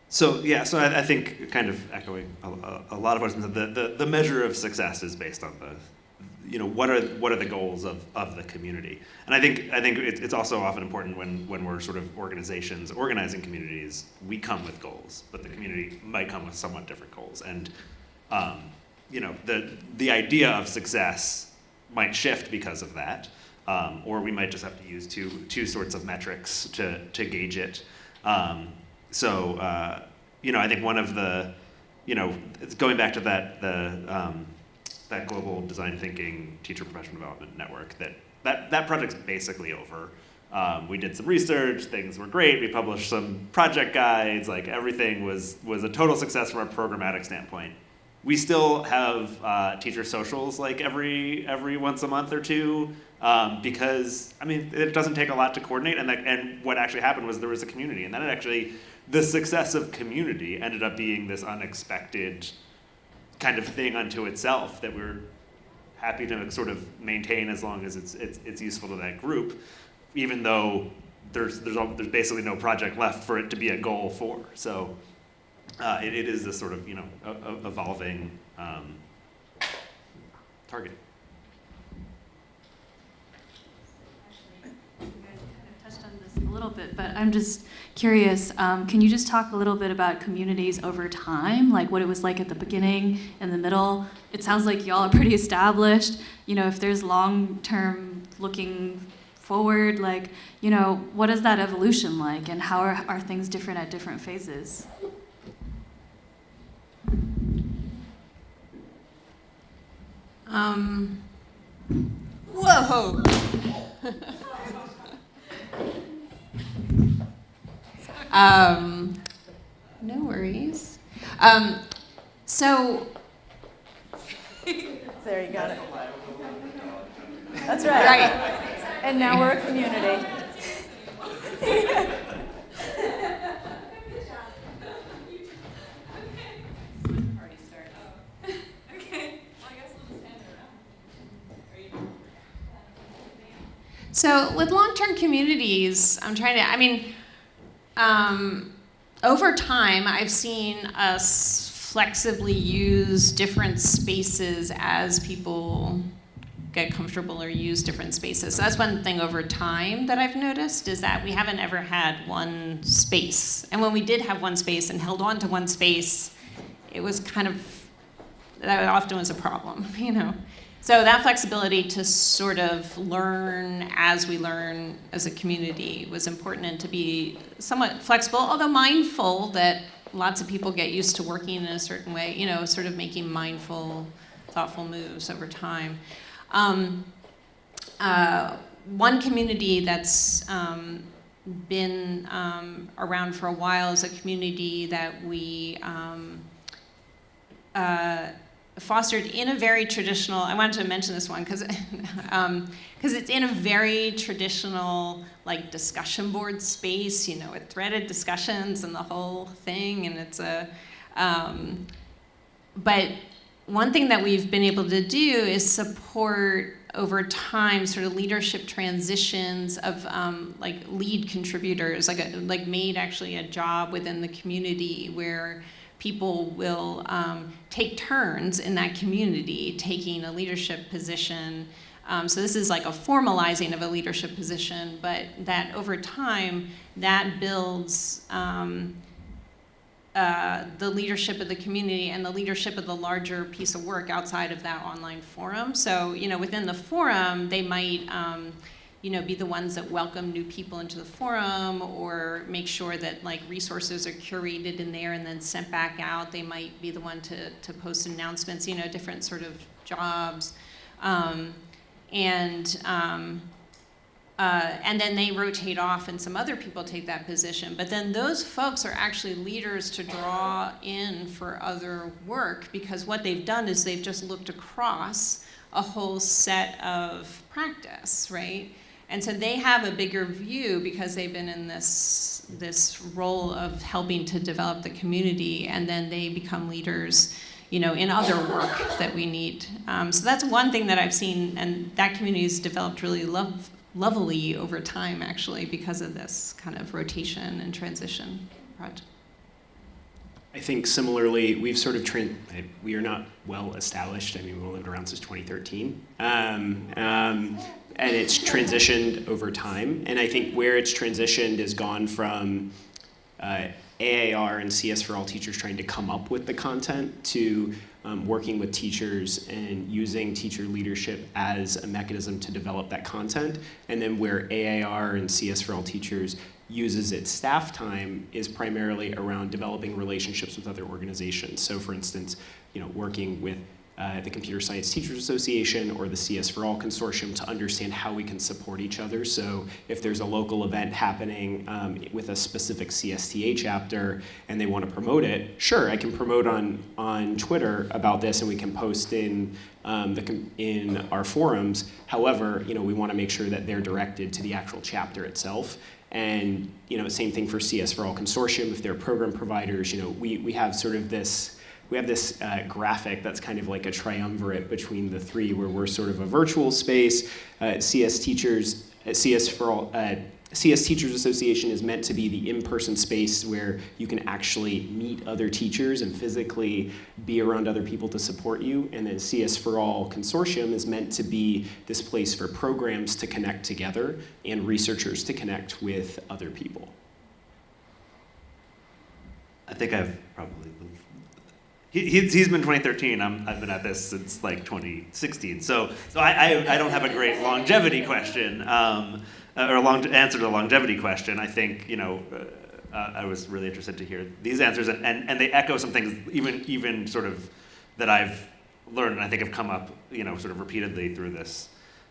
So yeah, so I think kind of echoing a lot of what's been said, the measure of success is based on what are the goals of the community, and I think it's also often important when we're sort of organizations organizing communities, we come with goals, but the community might come with somewhat different goals, and the idea of success might shift because of that, or we might just have to use two sorts of metrics to gauge it. So I think one of the going back to that global design thinking teacher professional development network, that project's basically over. We did some research, things were great, we published some project guides, like everything was a total success from a programmatic standpoint. we still have teacher socials like every once a month or two, because I mean it doesn't take a lot to coordinate, and what actually happened was there was a community, and then the success of community ended up being this unexpected kind of thing unto itself that we're happy to sort of maintain as long as it's useful to that group, even though there's basically no project left for it to be a goal for. So it is this sort of evolving target. You guys kind of touched on this a little bit, but I'm just curious, can you just talk a little bit about communities over time, like what it was like at the beginning, in the middle? It sounds like y'all are pretty established. If there's long-term looking forward, like, what is that evolution like, and how are things different at different phases? Whoa! No worries. So. There, you got it. That's right. Right. And now we're a community. So with long-term communities, over time, I've seen us flexibly use different spaces as people get comfortable or use different spaces. So that's one thing over time that I've noticed, is that we haven't ever had one space. And when we did have one space and held on to one space, it was that often was a problem, So that flexibility to sort of learn as we learn as a community was important, and to be somewhat flexible, although mindful that lots of people get used to working in a certain way, sort of making mindful, thoughtful moves over time. One community that's been around for a while is a community that we fostered in a very traditional, I wanted to mention this one because it's in a very traditional discussion board space, with threaded discussions and the whole thing, and it's but one thing that we've been able to do is support over time sort of leadership transitions of lead contributors, made actually a job within the community where people will take turns in that community taking a leadership position. So this is like a formalizing of a leadership position, but that over time, that builds the leadership of the community and the leadership of the larger piece of work outside of that online forum. So, within the forum, they might be the ones that welcome new people into the forum, or make sure that resources are curated in there and then sent back out. They might be the one to post announcements, different sort of jobs. And then they rotate off and some other people take that position. But then those folks are actually leaders to draw in for other work, because what they've done is they've just looked across a whole set of practice, right? And so they have a bigger view because they've been in this role of helping to develop the community, and then they become leaders, in other work that we need. So that's one thing that I've seen, and that community has developed really lovely over time, actually, because of this kind of rotation and transition project. I think similarly, we've sort of we are not well established. I mean, we've only been around since 2013. And it's transitioned over time. And I think where it's transitioned has gone from AAR and CS for All Teachers trying to come up with the content to working with teachers and using teacher leadership as a mechanism to develop that content. And then where AAR and CS for All Teachers uses its staff time is primarily around developing relationships with other organizations. So for instance, working with the Computer Science Teachers Association or the CS for All Consortium to understand how we can support each other. So if there's a local event happening with a specific CSTA chapter and they want to promote it, sure, I can promote on Twitter about this and we can post in our forums. However, we want to make sure that they're directed to the actual chapter itself. And same thing for CS for All Consortium. If they're program providers, we have sort of this. We have this graphic that's kind of like a triumvirate between the three, where we're sort of a virtual space. CS Teachers Association is meant to be the in-person space where you can actually meet other teachers and physically be around other people to support you. And then CS for All Consortium is meant to be this place for programs to connect together and researchers to connect with other people. I think I've probably... He's been 2013. I've been at this since like 2016. So I don't have a great longevity question or answer to the longevity question. I think I was really interested to hear these answers, and they echo some things even sort of that I've learned and I think have come up sort of repeatedly through this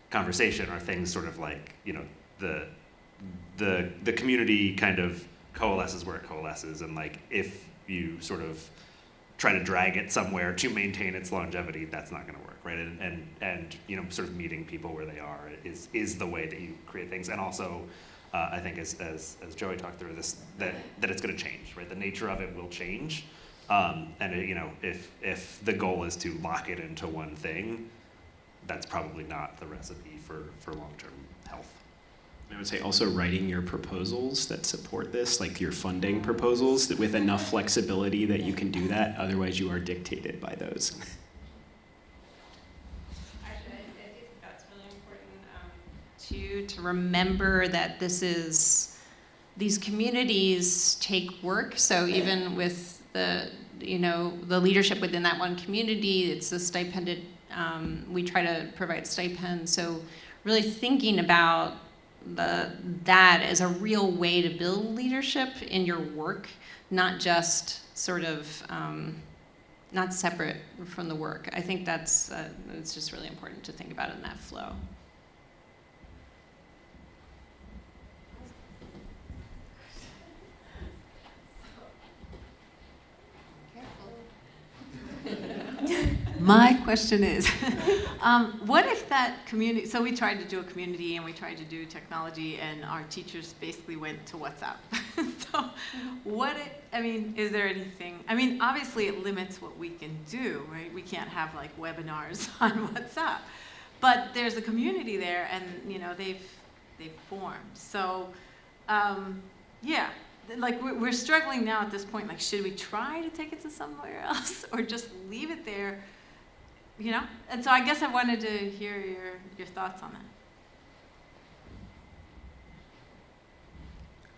conversation. Are things sort of like the community kind of coalesces where it coalesces, and like if you sort of try to drag it somewhere to maintain its longevity, that's not going to work, right? And sort of meeting people where they are is the way that you create things. And also, I think as Joey talked through this, that it's going to change, right? The nature of it will change, and if the goal is to lock it into one thing, that's probably not the recipe for long-term health. I would say also writing your proposals that support this, like your funding proposals, that with enough flexibility that you can do that. Otherwise, you are dictated by those. Actually, I think that's really important to remember that these communities take work. So even with the leadership within that one community, it's a stipended. We try to provide stipends. So really thinking about that as a real way to build leadership in your work, not just sort of not separate from the work. I think it's just really important to think about it in that flow. My question is, what if that community, so we tried to do a community and we tried to do technology and our teachers basically went to WhatsApp. So is there anything, obviously it limits what we can do, right? We can't have like webinars on WhatsApp, but there's a community there and they've formed. So yeah, like we're struggling now at this point, like should we try to take it to somewhere else or just leave it there? And so I guess I wanted to hear your thoughts on that.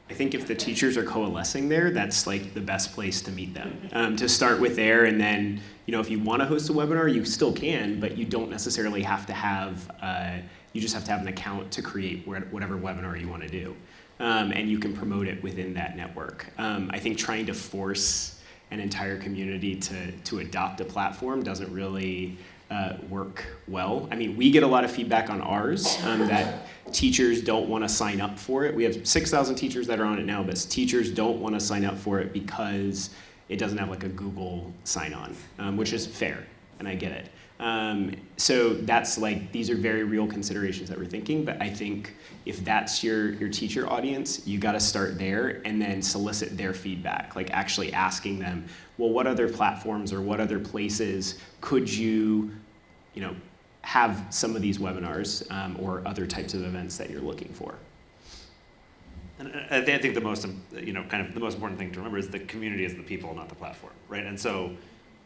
I think if the teachers are coalescing there, that's like the best place to meet them. To start with there, and then if you want to host a webinar, you still can, but you don't necessarily have to have. You just have to have an account to create whatever webinar you want to do, and you can promote it within that network. I think trying to force an entire community to adopt a platform doesn't really work well. We get a lot of feedback on ours that teachers don't want to sign up for it. We have 6,000 teachers that are on it now, but teachers don't want to sign up for it because it doesn't have like a Google sign-on, which is fair, and I get it. So that's like, these are very real considerations that we're thinking, but I think if that's your teacher audience, you gotta start there and then solicit their feedback, like actually asking them, well, what other platforms or what other places could you have some of these webinars or other types of events that you're looking for? And I think the most, kind of the most important thing to remember is the community is the people, not the platform, right? And so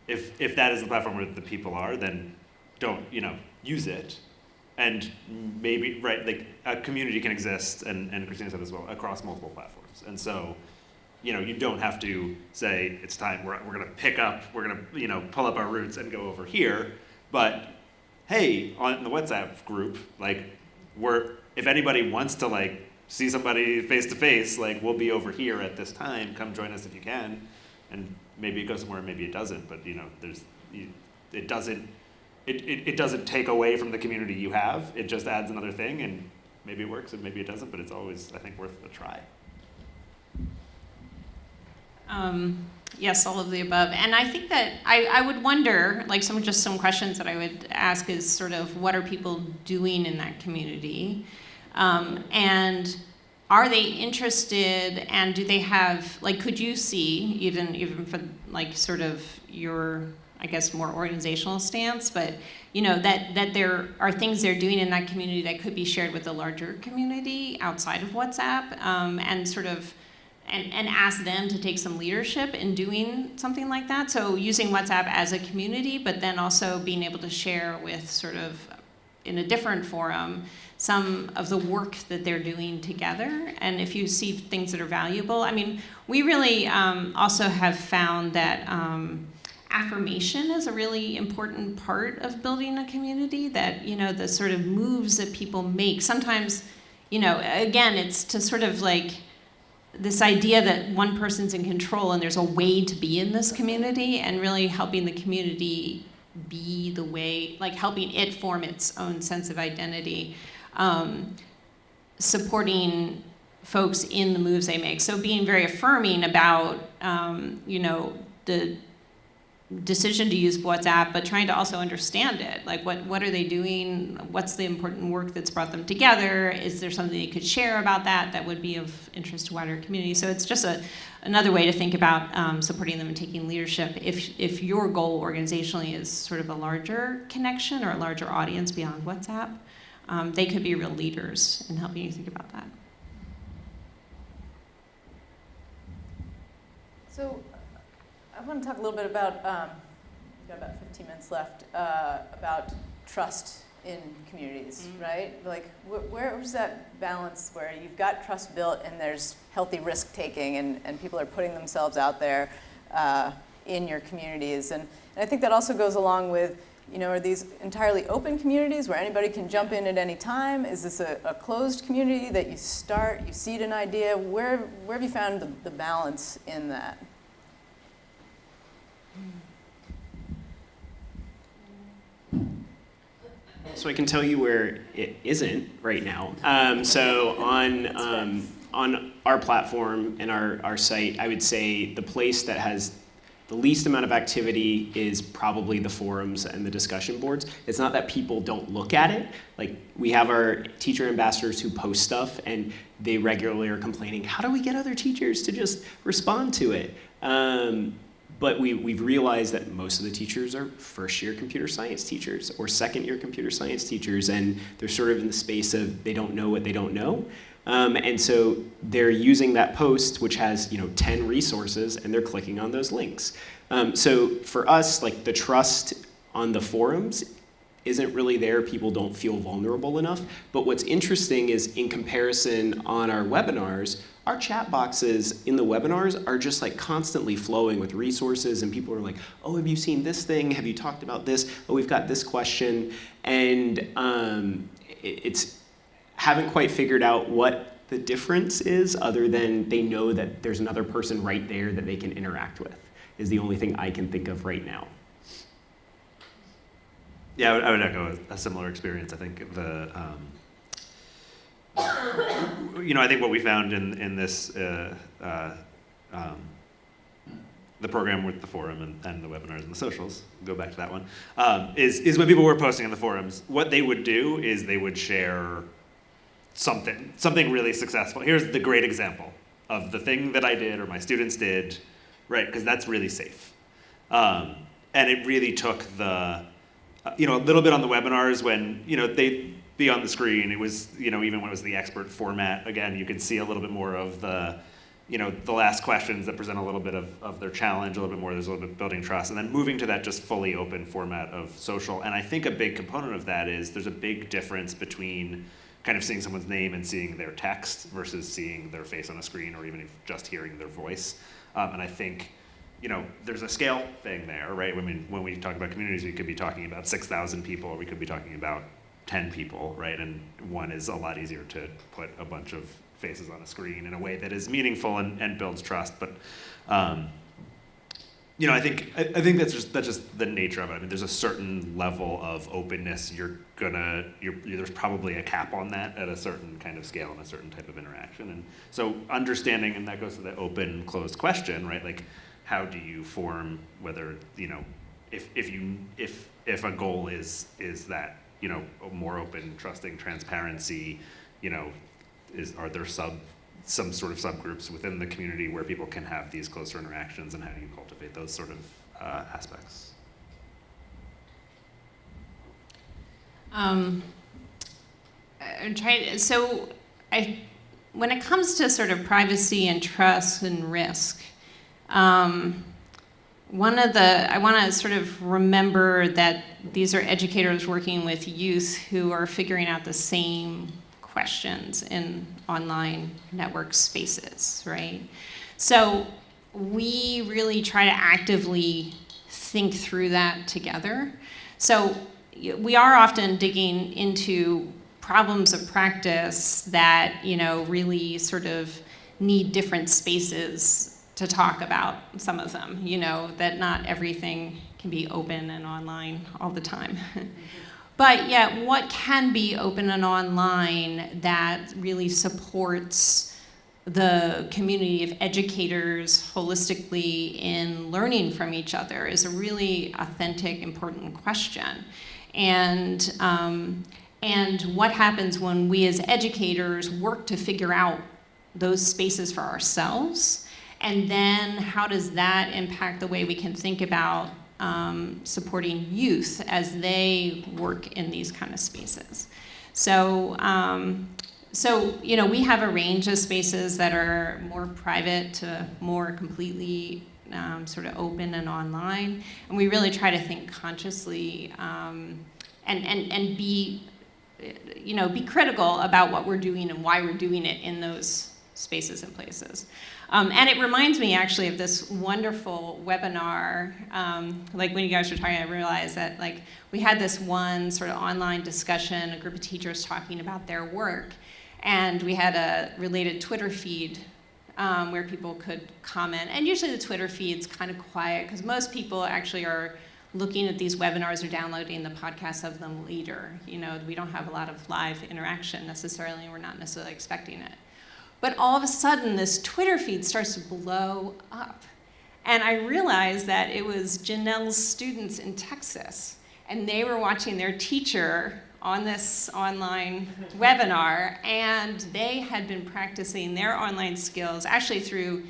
if that is the platform where the people are, then don't, use it. And maybe, right, like a community can exist, and Christina said this as well, across multiple platforms. And so, you don't have to say, it's time, we're gonna pick up, we're gonna, pull up our roots and go over here. But hey, on the WhatsApp group, like, if anybody wants to like see somebody face to face, like we'll be over here at this time, come join us if you can. And maybe it goes somewhere, maybe it doesn't, but it doesn't it doesn't take away from the community you have. It just adds another thing, and maybe it works and maybe it doesn't, but it's always, I think, worth a try. Yes, all of the above. And I think that I would wonder, like some questions that I would ask is sort of what are people doing in that community? And are they interested, and do they have, like, could you see, even for like sort of your, I guess, more organizational stance, but you know, that there are things they're doing in that community that could be shared with the larger community outside of WhatsApp, and sort of, and ask them to take some leadership in doing something like that. So using WhatsApp as a community, but then also being able to share with sort of, in a different forum, some of the work that they're doing together. And if you see things that are valuable, I mean, we really also have found that affirmation is a really important part of building a community, that, you know, the sort of moves that people make. Sometimes, you know, again, it's to sort of like this idea that one person's in control and there's a way to be in this community, and really helping the community be the way, like helping it form its own sense of identity, supporting folks in the moves they make. So being very affirming about, you know, the decision to use WhatsApp, but trying to also understand it. Like, what are they doing? What's the important work that's brought them together? Is there something they could share about that would be of interest to wider community? So it's just another way to think about supporting them and taking leadership. If your goal organizationally is sort of a larger connection or a larger audience beyond WhatsApp, they could be real leaders in helping you think about that. So I want to talk a little bit about, we've got about 15 minutes left, about trust in communities, right? Like, where's that balance where you've got trust built and there's healthy risk taking, and people are putting themselves out there in your communities? And I think that also goes along with, you know, are these entirely open communities where anybody can jump in at any time? Is this a closed community that you start, you seed an idea? Where have you found the balance in that? So I can tell you where it isn't right now. So on our platform and our site, I would say the place that has the least amount of activity is probably the forums and the discussion boards. It's not that people don't look at it. Like, we have our teacher ambassadors who post stuff, and they regularly are complaining, how do we get other teachers to just respond to it? But we've realized that most of the teachers are first-year computer science teachers or second-year computer science teachers, and they're sort of in the space of they don't know what they don't know. And so they're using that post, which has, you know, 10 resources, and they're clicking on those links. So for us, like, the trust on the forums isn't really there. People don't feel vulnerable enough. But what's interesting is, in comparison on our webinars, our chat boxes in the webinars are just like constantly flowing with resources, and people are like, oh, have you seen this thing? Have you talked about this? Oh, we've got this question. And it's haven't quite figured out what the difference is, other than they know that there's another person right there that they can interact with, is the only thing I can think of right now. Yeah, I would echo a similar experience. I think you know, I think what we found in this, the program with the forum and the webinars and the socials, go back to that one, is when people were posting in the forums, what they would do is they would share something really successful. Here's the great example of the thing that I did or my students did, right? Because that's really safe. And it really took the, you know, a little bit on the webinars when, you know, they'd be on the screen. It was, you know, even when it was the expert format, again, you could see a little bit more of the, you know, the last questions that present a little bit of their challenge, a little bit more, there's a little bit of building trust, and then moving to that just fully open format of social. And I think a big component of that is there's a big difference between kind of seeing someone's name and seeing their text versus seeing their face on a screen, or even just hearing their voice. And I think, you know, there's a scale thing there, right? I mean, when we talk about communities, we could be talking about 6,000 people, or we could be talking about 10 people, right? And one is a lot easier to put a bunch of faces on a screen in a way that is meaningful and builds trust. But I think that's just the nature of it. I mean, there's a certain level of openness. There's probably a cap on that at a certain kind of scale and a certain type of interaction. And so understanding, and that goes to the open closed question, right? Like, how do you form whether if a goal is that more open, trusting, transparency, are there some sort of subgroups within the community where people can have these closer interactions, and how do you cultivate those sort of aspects? When it comes to sort of privacy and trust and risk, I want to sort of remember that these are educators working with youth who are figuring out the same questions in online network spaces, right? So we really try to actively think through that together. So we are often digging into problems of practice that, really sort of need different spaces to talk about some of them, that not everything can be open and online all the time. But yet, what can be open and online that really supports the community of educators holistically in learning from each other is a really authentic, important question. And what happens when we as educators work to figure out those spaces for ourselves? And then how does that impact the way we can think about supporting youth as they work in these kind of spaces? So we have a range of spaces that are more private to more completely sort of open and online, and we really try to think consciously and be critical about what we're doing and why we're doing it in those spaces and places. And it reminds me actually of this wonderful webinar, like when you guys were talking, I realized that we had this one sort of online discussion, a group of teachers talking about their work, and we had a related Twitter feed where people could comment. And usually the Twitter feed's kind of quiet because most people actually are looking at these webinars or downloading the podcasts of them later. We don't have a lot of live interaction necessarily, and we're not necessarily expecting it. But all of a sudden, this Twitter feed starts to blow up. And I realized that it was Janelle's students in Texas, and they were watching their teacher on this online webinar, and they had been practicing their online skills, actually through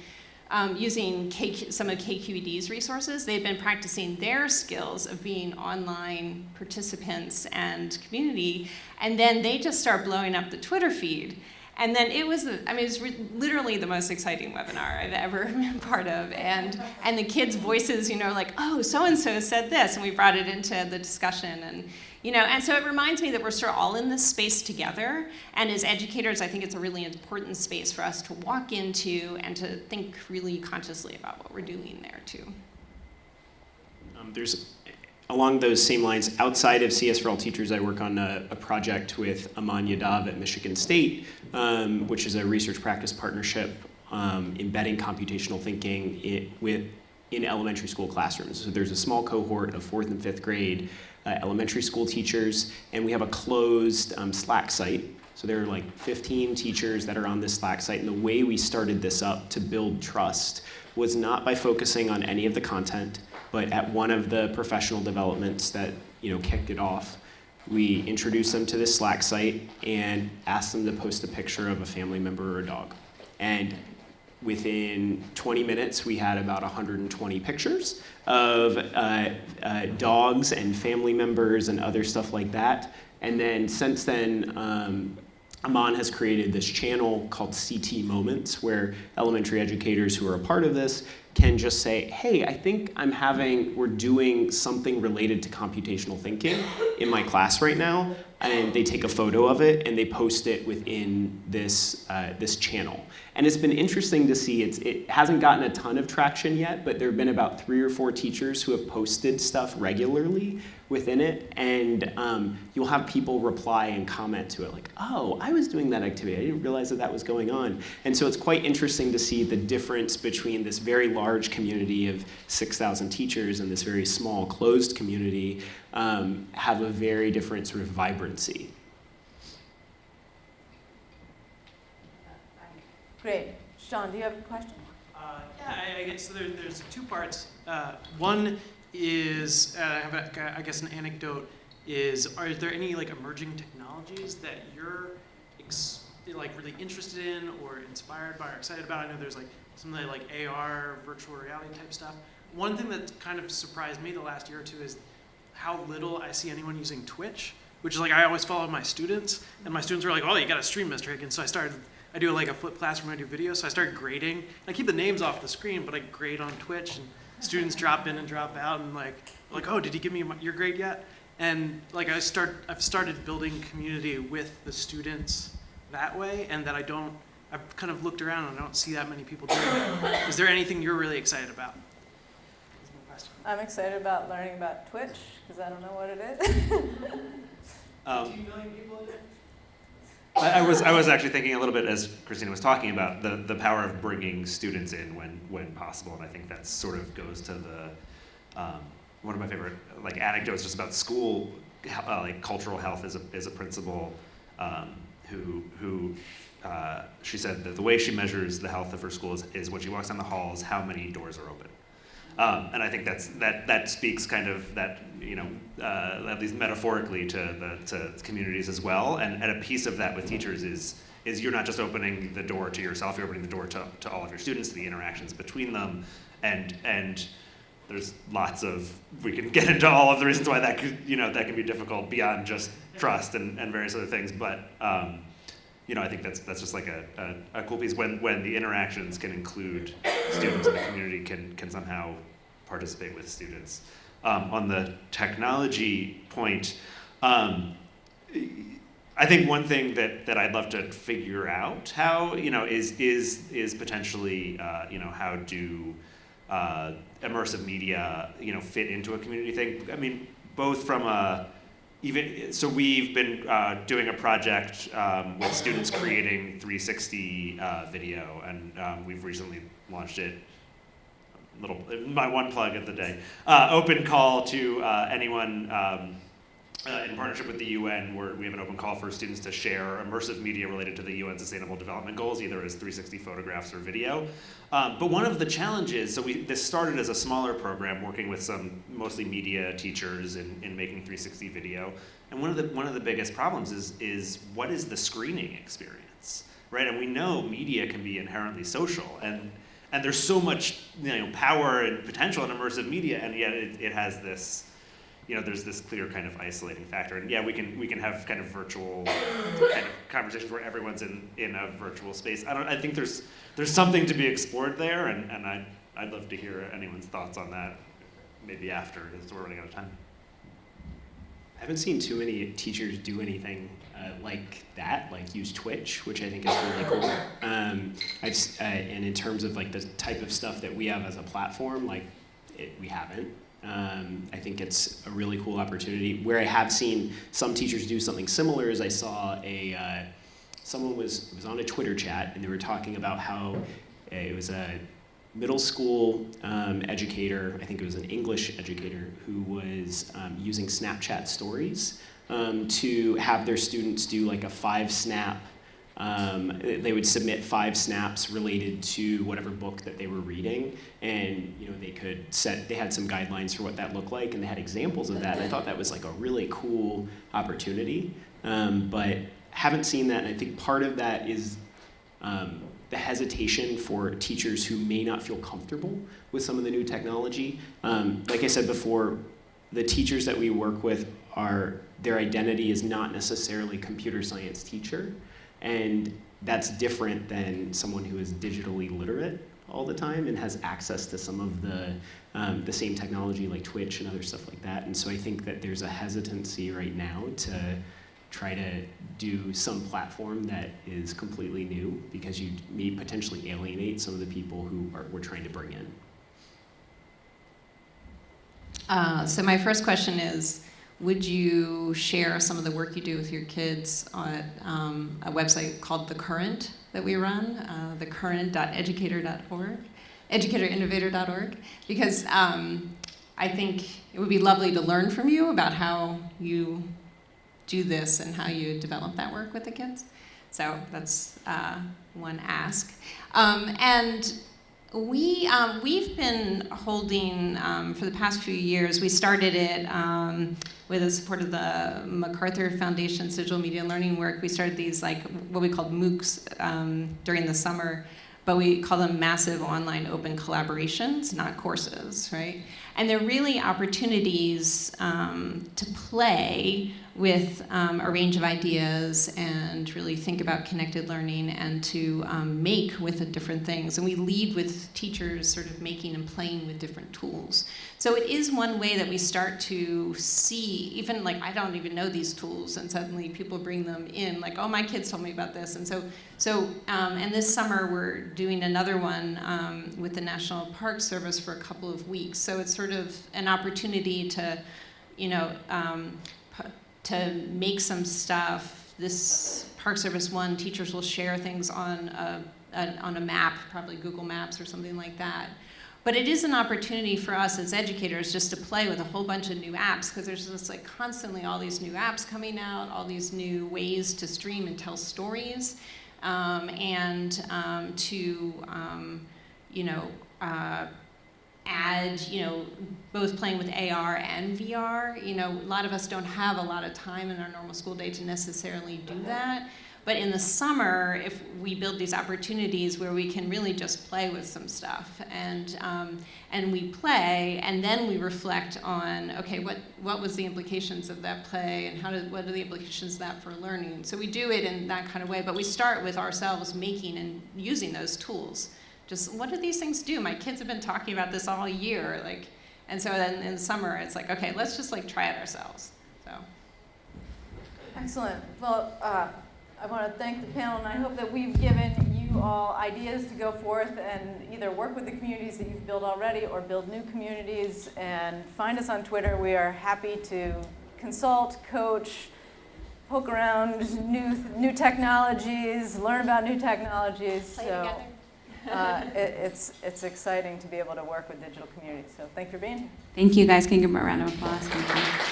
using some of KQED's resources. They'd been practicing their skills of being online participants and community, and then they just start blowing up the Twitter feed. And then it was literally the most exciting webinar I've ever been part of. And the kids' voices, oh, so-and-so said this, and we brought it into the discussion. And so it reminds me that we're sort of all in this space together. And as educators, I think it's a really important space for us to walk into and to think really consciously about what we're doing there too. Along those same lines, outside of CS for All Teachers, I work on a project with Aman Yadav at Michigan State, which is a research practice partnership embedding computational thinking in elementary school classrooms. So there's a small cohort of 4th and 5th grade elementary school teachers, and we have a closed Slack site. So there are 15 teachers that are on this Slack site, and the way we started this up to build trust was not by focusing on any of the content, but at one of the professional developments that kicked it off, we introduced them to this Slack site and asked them to post a picture of a family member or a dog. And within 20 minutes, we had about 120 pictures of dogs and family members and other stuff like that. And then since then, Aman has created this channel called CT Moments, where elementary educators who are a part of this can just say, hey, I think we're doing something related to computational thinking in my class right now, and they take a photo of it and they post it within this channel. And it's been interesting to see, it hasn't gotten a ton of traction yet, but there have been about 3 or 4 teachers who have posted stuff regularly within it, and you'll have people reply and comment to it like, oh, I was doing that activity, I didn't realize that that was going on. And so it's quite interesting to see the difference between this very large community of 6,000 teachers and this very small closed community have a very different sort of vibrancy. Great. Sean, do you have a question? Yeah, I guess so there's two parts. One is, I have, I guess, an anecdote. Are there any like emerging technologies that you're like really interested in or inspired by or excited about? I know there's like some like AR, virtual reality type stuff. One thing that kind of surprised me the last year or two is how little I see anyone using Twitch, which is like I always follow my students, and my students were like, "Oh, you got to stream, Mr. Higgins." So I do like a flipped classroom, I do video, so I started grading. I keep the names off the screen, but I grade on Twitch, and students drop in and drop out, and like, oh, did you give me your grade yet? And like I've started building community with the students that way, and that I've kind of looked around and I don't see that many people doing it. Is there anything you're really excited about? That's my question. I'm excited about learning about Twitch, because I don't know what it is. 2 million people in it? I was actually thinking a little bit as Christina was talking about the power of bringing students in when possible, and I think that sort of goes to the one of my favorite like anecdotes just about school like cultural health is a principal who she said that the way she measures the health of her school is when she walks down the halls how many doors are open. And I think that speaks kind of that, at least metaphorically to communities as well. And a piece of that with teachers is you're not just opening the door to yourself, you're opening the door to all of your students, to the interactions between them. And there's lots of, we can get into all of the reasons why that could, that can be difficult beyond just trust and various other things. But I think that's just like a cool piece when the interactions can include students and the community can somehow participate with students. On the technology point, I think one thing that I'd love to figure out how is potentially how do immersive media fit into a community thing. I mean, both from a so we've been doing a project with students creating 360 video, and we've recently launched it. My one plug of the day. Open call to anyone in partnership with the UN, where we have an open call for students to share immersive media related to the UN Sustainable Development Goals, either as 360 photographs or video. But one of the challenges, this started as a smaller program working with some mostly media teachers in making 360 video. And one of the biggest problems is what is the screening experience, right? And we know media can be inherently social, and there's so much power and potential in immersive media, and yet it has this. There's this clear kind of isolating factor, and yeah, we can have kind of virtual kind of conversations where everyone's in a virtual space. I think there's something to be explored there, and I'd love to hear anyone's thoughts on that, maybe after, because we're running out of time. I haven't seen too many teachers do anything like that, like use Twitch, which I think is really cool. And in terms of like the type of stuff that we have as a platform, we haven't. I think it's a really cool opportunity. Where I have seen some teachers do something similar is I saw someone was on a Twitter chat, and they were talking about how it was a middle school educator, I think it was an English educator, who was using Snapchat stories to have their students do like a 5-snap. They would submit 5 snaps related to whatever book that they were reading, and they had some guidelines for what that looked like, and they had examples of that. And I thought that was like a really cool opportunity, but haven't seen that. And I think part of that is the hesitation for teachers who may not feel comfortable with some of the new technology. Like I said before, the teachers that we work with their identity is not necessarily computer science teacher. And that's different than someone who is digitally literate all the time and has access to some of the same technology like Twitch and other stuff like that. And so I think that there's a hesitancy right now to try to do some platform that is completely new, because you may potentially alienate some of the people who we're trying to bring in. So my first question is, would you share some of the work you do with your kids on a website called The Current that we run, thecurrent.educator.org, educatorinnovator.org, because I think it would be lovely to learn from you about how you do this and how you develop that work with the kids. So that's one ask. And we've been holding, for the past few years, we started it with the support of the MacArthur Foundation's digital media learning work. We started these like what we called MOOCs during the summer, but we call them massive online open collaborations, not courses, right? And they're really opportunities to play with a range of ideas and really think about connected learning and to make with different things. And we lead with teachers sort of making and playing with different tools. So it is one way that we start to see, even like I don't even know these tools, and suddenly people bring them in, like, oh, my kids told me about this. And and this summer we're doing another one with the National Park Service for a couple of weeks. So it's sort of an opportunity to, to make some stuff. This Park Service one, teachers will share things on a map, probably Google Maps or something like that. But it is an opportunity for us as educators just to play with a whole bunch of new apps, because there's just like constantly all these new apps coming out, all these new ways to stream and tell stories, and to add, both playing with AR and VR. A lot of us don't have a lot of time in our normal school day to necessarily do that. But in the summer, if we build these opportunities where we can really just play with some stuff, and we play, and then we reflect on, okay, what was the implications of that play, and what are the implications of that for learning? So we do it in that kind of way, but we start with ourselves making and using those tools. Just what do these things do? My kids have been talking about this all year, and so then in the summer it's like, okay, let's just try it ourselves. So. Excellent. Well, I want to thank the panel, and I hope that we've given you all ideas to go forth and either work with the communities that you've built already or build new communities. And find us on Twitter. We are happy to consult, coach, poke around new technologies, learn about new technologies. Play together. It's exciting to be able to work with digital communities. So thank you for being here. Thank you, guys. Can you give them a round of applause? Thank you.